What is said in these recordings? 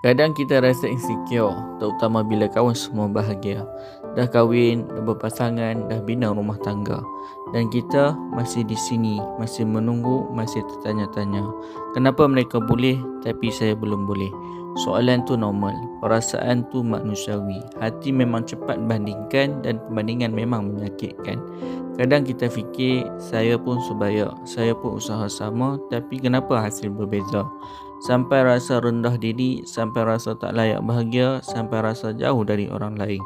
Kadang kita rasa insecure, terutama bila kawan semua bahagia. Dah kahwin, dah berpasangan, dah bina rumah tangga. Dan kita masih di sini, masih menunggu, masih tertanya-tanya. Kenapa mereka boleh tapi saya belum boleh? Soalan tu normal, perasaan tu manusiawi. Hati memang cepat bandingkan dan perbandingan memang menyakitkan. Kadang kita fikir, saya pun sebaya, saya pun usaha sama, tapi kenapa hasil berbeza? Sampai rasa rendah diri, sampai rasa tak layak bahagia, sampai rasa jauh dari orang lain.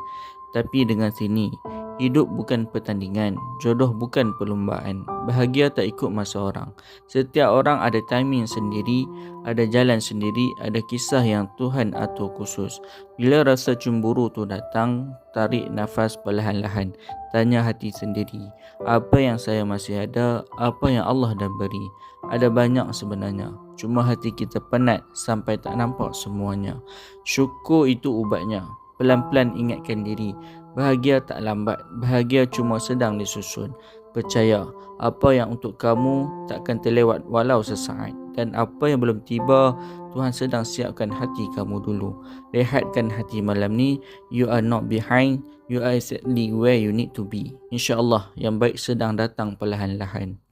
Tapi dengan sini, hidup bukan pertandingan, jodoh bukan perlombaan. Bahagia tak ikut masa orang. Setiap orang ada timing sendiri, ada jalan sendiri, ada kisah yang Tuhan atur khusus. Bila rasa cemburu tu datang, tarik nafas perlahan-lahan. Tanya hati sendiri, apa yang saya masih ada, apa yang Allah dah beri. Ada banyak sebenarnya, cuma hati kita penat sampai tak nampak semuanya. Syukur itu ubatnya. Pelan-pelan ingatkan diri, bahagia tak lambat, bahagia cuma sedang disusun. Percaya, apa yang untuk kamu takkan terlewat walau sesaat. Dan apa yang belum tiba, Tuhan sedang siapkan hati kamu dulu. Rehatkan hati malam ni, you are not behind, you are exactly where you need to be. InsyaAllah yang baik sedang datang perlahan-lahan.